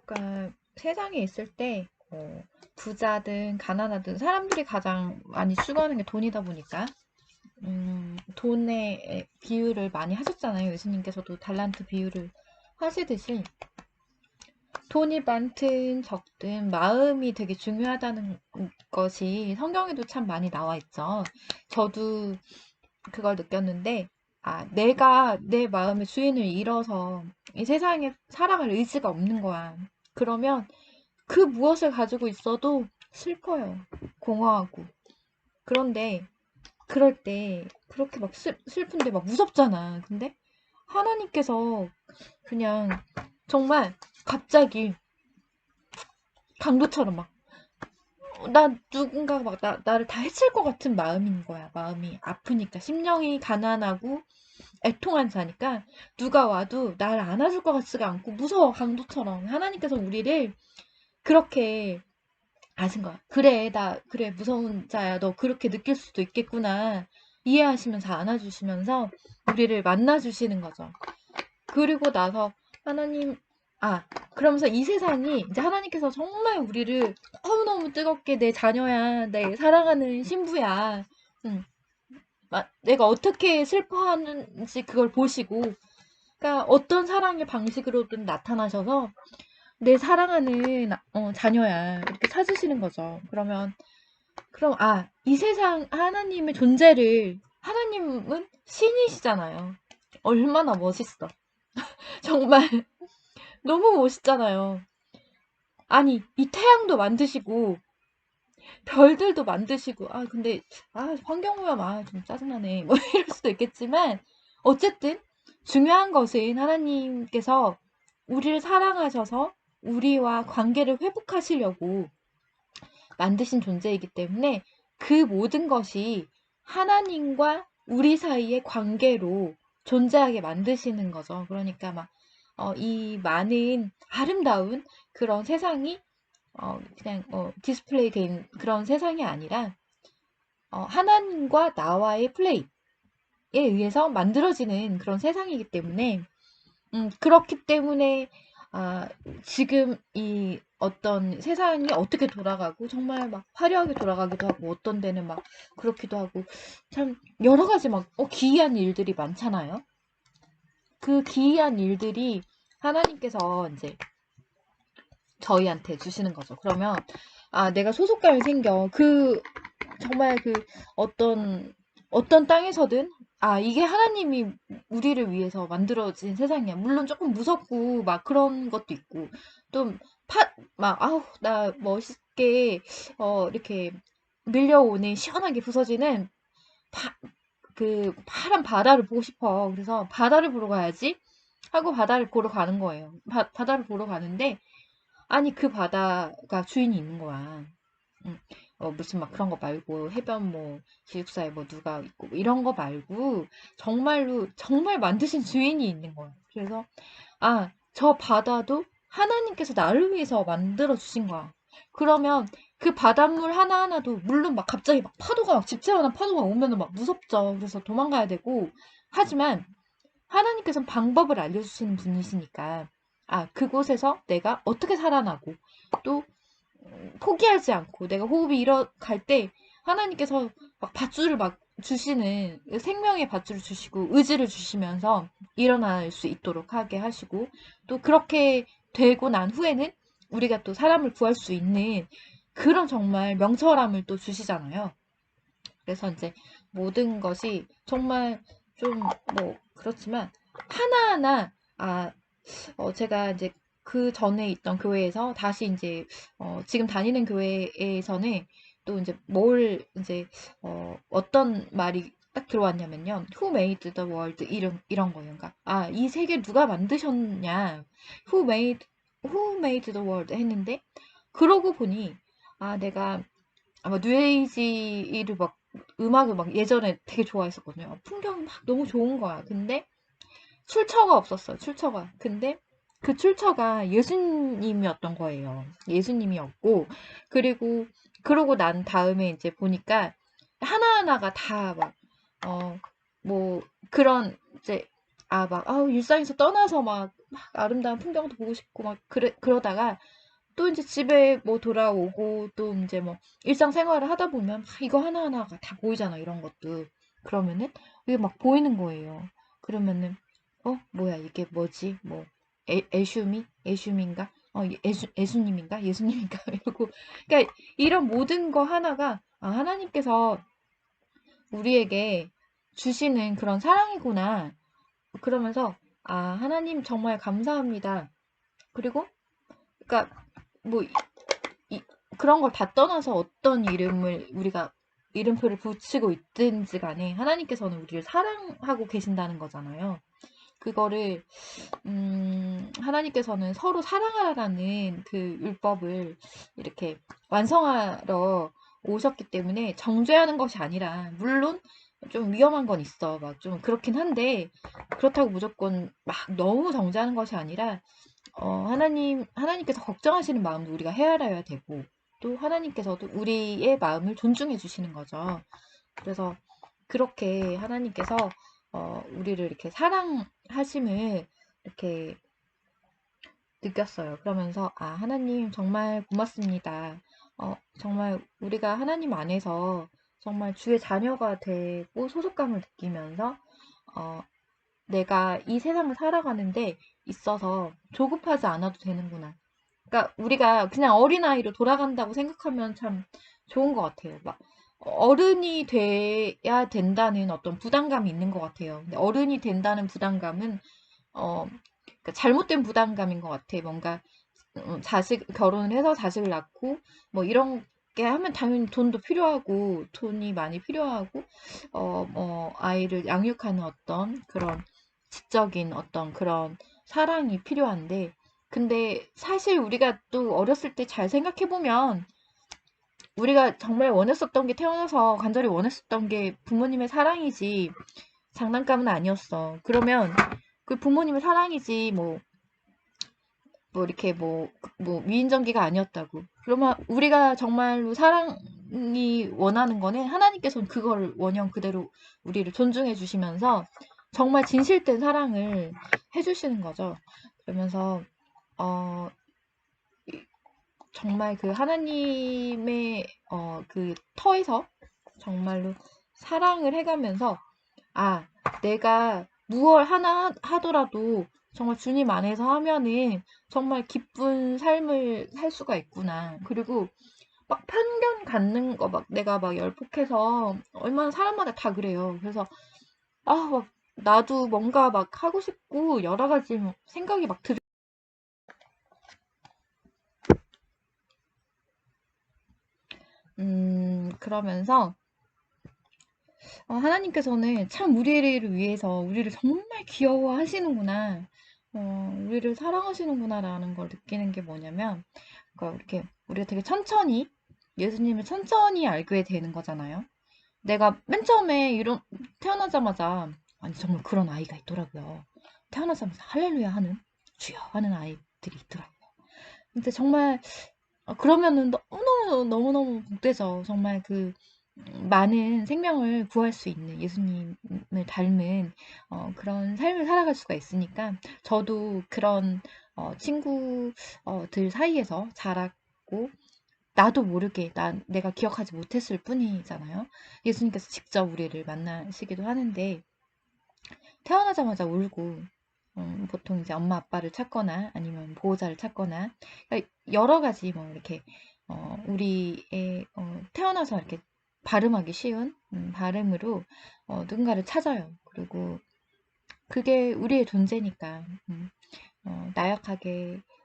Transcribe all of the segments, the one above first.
그러니까 세상에 있을 때 부자든 가난하든 사람들이 가장 많이 추구하는 게 돈이다 보니까 돈의 비유를 많이 하셨잖아요. 예수님께서도 달란트 비유를 하시듯이 돈이 많든 적든 마음이 되게 중요하다는 것이 성경에도 참 많이 나와 있죠. 저도 그걸 느꼈는데, 내가 내 마음의 주인을 잃어서 이 세상에 살아갈 의지가 없는 거야. 그러면 그 무엇을 가지고 있어도 슬퍼요. 공허하고. 그런데 그럴 때 그렇게 막 슬픈데 막 무섭잖아. 근데 하나님께서 그냥 정말 갑자기 강도처럼 막 누군가가 막 나를 다 해칠 것 같은 마음인 거야. 마음이 아프니까. 심령이 가난하고 애통한 자니까 누가 와도 나를 안아줄 것 같지가 않고 무서워. 강도처럼. 하나님께서 우리를 그렇게 아신 거야. 그래, 그래, 무서운 자야. 너 그렇게 느낄 수도 있겠구나. 이해하시면서 안아주시면서 우리를 만나주시는 거죠. 그리고 나서 하나님, 아, 그러면서 이 세상이 이제 하나님께서 정말 우리를 너무너무 뜨겁게 내 자녀야, 내 사랑하는 신부야. 응, 내가 어떻게 슬퍼하는지 그걸 보시고, 그러니까 어떤 사랑의 방식으로든 나타나셔서 내 사랑하는 자녀야 이렇게 찾으시는 거죠. 그럼 이 세상 하나님의 존재를 하나님은 신이시잖아요. 얼마나 멋있어. 정말 너무 멋있잖아요. 아니, 이 태양도 만드시고 별들도 만드시고 근데 환경오염 좀 짜증나네. 뭐 이럴 수도 있겠지만 어쨌든 중요한 것은 하나님께서 우리를 사랑하셔서 우리와 관계를 회복하시려고 만드신 존재이기 때문에 그 모든 것이 하나님과 우리 사이의 관계로 존재하게 만드시는 거죠. 그러니까 이 많은 아름다운 그런 세상이 그냥 디스플레이 된 그런 세상이 아니라 하나님과 나와의 플레이에 의해서 만들어지는 그런 세상이기 때문에 그렇기 때문에 지금 이 어떤 세상이 어떻게 돌아가고 정말 막 화려하게 돌아가기도 하고 어떤 데는 막 그렇기도 하고 참 여러 가지 막 기이한 일들이 많잖아요. 그 기이한 일들이 하나님께서 이제 저희한테 주시는 거죠. 그러면 내가 소속감이 생겨. 정말 어떤 땅에서든 이게 하나님이 우리를 위해서 만들어진 세상이야. 물론 조금 무섭고 막 그런 것도 있고 좀 나 멋있게 이렇게 밀려오는 시원하게 부서지는 그 파란 바다를 보고 싶어. 그래서 바다를 보러 가야지 하고 바다를 보러 가는 거예요. 바다를 보러 가는데 아니 그 바다가 주인이 있는 거야. 응. 무슨 막 그런 거 말고 해변 뭐 기숙사에 뭐 누가 있고 뭐 이런 거 말고 정말로 정말 만드신 주인이 있는 거야. 그래서 저 바다도 하나님께서 나를 위해서 만들어 주신 거야. 그러면 그 바닷물 하나하나도 물론 막 갑자기 막 파도가 막 집채만한 파도가 오면은 막 무섭죠. 그래서 도망가야 되고 하지만 하나님께서는 방법을 알려주시는 분이시니까 그곳에서 내가 어떻게 살아나고 또 포기하지 않고 내가 호흡이 잃어갈 때 하나님께서 막 밧줄을 막 주시는 생명의 밧줄을 주시고 의지를 주시면서 일어날 수 있도록 하게 하시고 또 그렇게 되고 난 후에는 우리가 또 사람을 구할 수 있는 그런 정말 명철함을 또 주시잖아요. 그래서 이제 모든 것이 정말 좀 뭐 그렇지만 하나하나 제가 이제 그 전에 있던 교회에서 다시 이제 지금 다니는 교회에서는 또 이제 뭘 이제 어떤 말이 딱 들어왔냐면요. Who made the world? 이런 거예요. 그러니까 이 세계 누가 만드셨냐? Who made the world? 했는데 그러고 보니 내가 아마 뉴에이지를 막 음악을 막 예전에 되게 좋아했었거든요. 풍경이 막 너무 좋은 거야. 근데 출처가 없었어요. 출처가. 근데 그 출처가 예수님이었던 거예요. 예수님이었고 그러고 난 다음에 이제 보니까 하나하나가 다 막 뭐 그런 이제 일상에서 떠나서 막 막 아름다운 풍경도 보고 싶고 막 그러다가 또 이제 집에 뭐 돌아오고 또 이제 뭐 일상생활을 하다 보면 막 이거 하나하나가 다 보이잖아, 이런 것도. 그러면은 이게 막 보이는 거예요. 그러면은 뭐야 이게 뭐지? 뭐 애슈미? 애슈민가? 예수님인가? 예수님인가? 이러고 그러니까 이런 모든 거 하나가 하나님께서 우리에게 주시는 그런 사랑이구나. 그러면서 하나님 정말 감사합니다. 그리고 그러니까 뭐 이- 그런 걸 다 떠나서 어떤 이름을 우리가 이름표를 붙이고 있든지 간에 하나님께서는 우리를 사랑하고 계신다는 거잖아요. 그거를 하나님께서는 서로 사랑하라는 그 율법을 이렇게 완성하러 오셨기 때문에 정죄하는 것이 아니라, 물론 좀 위험한 건 있어. 막 좀 그렇긴 한데, 그렇다고 무조건 막 너무 정죄하는 것이 아니라, 하나님께서 걱정하시는 마음도 우리가 헤아려야 되고, 또 하나님께서도 우리의 마음을 존중해 주시는 거죠. 그래서 그렇게 하나님께서 우리를 이렇게 사랑하심을 이렇게 느꼈어요. 그러면서 하나님 정말 고맙습니다. 정말 우리가 하나님 안에서 정말 주의 자녀가 되고 소속감을 느끼면서 어, 내가 이 세상을 살아가는데 있어서 조급하지 않아도 되는구나. 그러니까 우리가 그냥 어린아이로 돌아간다고 생각하면 참 좋은 것 같아요. 막 어른이 돼야 된다는 어떤 부담감이 있는 것 같아요. 근데 어른이 된다는 부담감은 그러니까 잘못된 부담감인 것 같아. 뭔가 결혼을 해서 자식을 낳고 뭐 이런 게 하면 당연히 돈도 필요하고 돈이 많이 필요하고 뭐 아이를 양육하는 어떤 그런 지적인 어떤 그런 사랑이 필요한데, 근데 사실 우리가 또 어렸을 때 잘 생각해보면 우리가 정말 원했었던 게, 태어나서 간절히 원했었던 게 부모님의 사랑이지 장난감은 아니었어. 그러면 그 부모님의 사랑이지 뭐 이렇게 뭐 위인전기가 아니었다고. 그러면 우리가 정말로 사랑이 원하는 거는 하나님께서는 그걸 원형 그대로 우리를 존중해 주시면서 정말 진실된 사랑을 해 주시는 거죠. 그러면서 어 정말 그 하나님의 그 터에서 정말로 사랑을 해가면서 내가 무얼 하나 하더라도 정말 주님 안에서 하면은 정말 기쁜 삶을 살 수가 있구나. 그리고 막 편견 갖는 거 막 내가 막 열폭해서 얼마나 사람마다 다 그래요. 그래서 막 나도 뭔가 막 하고 싶고 여러 가지 생각이 막 그러면서 하나님께서는 참 우리를 위해서 우리를 정말 귀여워하시는구나. 우리를 사랑하시는구나라는 걸 느끼는 게 뭐냐면, 그러니까 이렇게 우리가 되게 천천히 예수님을 천천히 알게 되는 거잖아요. 내가 맨 처음에 태어나자마자, 아니 정말 그런 아이가 있더라고요. 태어나자마자 할렐루야 하는, 주여 하는 아이들이 있더라고요. 근데 정말 그러면은 너무너무 복되죠. 정말 그 많은 생명을 구할 수 있는 예수님을 닮은 그런 삶을 살아갈 수가 있으니까, 저도 그런 친구들 사이에서 자랐고, 나도 모르게 내가 기억하지 못했을 뿐이잖아요. 예수님께서 직접 우리를 만나시기도 하는데, 태어나자마자 울고 보통 이제 엄마 아빠를 찾거나 아니면 보호자를 찾거나, 그러니까 여러 가지 뭐 이렇게 우리의 태어나서 이렇게 발음하기 쉬운 발음으로 누군가를 찾아요. 그리고 그게 우리의 존재니까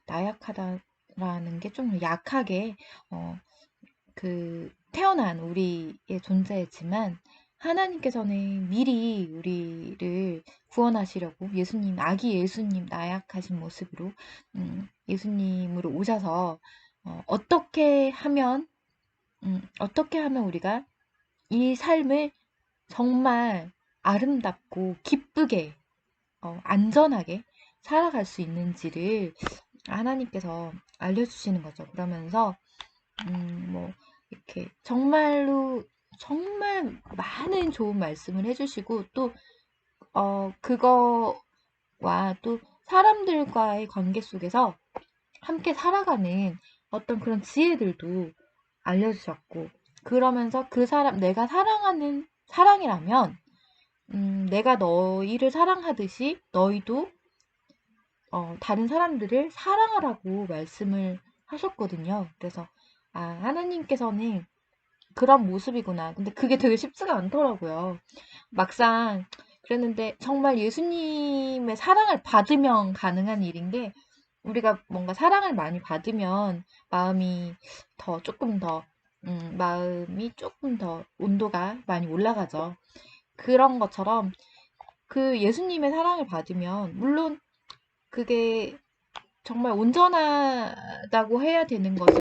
나약하다라는 게 좀 약하게 태어난 우리의 존재지만, 하나님께서는 미리 우리를 구원하시려고 아기 예수님 나약하신 모습으로 예수님으로 오셔서 어떻게 하면 우리가 이 삶을 정말 아름답고 기쁘게 안전하게 살아갈 수 있는지를 하나님께서 알려주시는 거죠. 그러면서 뭐 이렇게 정말로 정말 많은 좋은 말씀을 해주시고, 또 그거와 또 사람들과의 관계 속에서 함께 살아가는 어떤 그런 지혜들도 알려주셨고, 그러면서 그 사람, 내가 사랑하는 사랑이라면, 내가 너희를 사랑하듯이 너희도 다른 사람들을 사랑하라고 말씀을 하셨거든요. 그래서, 아, 하나님께서는 그런 모습이구나. 근데 그게 되게 쉽지가 않더라고요. 막상 그랬는데 정말 예수님의 사랑을 받으면 가능한 일인 게, 우리가 뭔가 사랑을 많이 받으면 마음이 조금 더, 마음이 조금 더 온도가 많이 올라가죠. 그런 것처럼 그 예수님의 사랑을 받으면, 물론 그게 정말 온전하다고 해야 되는 거지.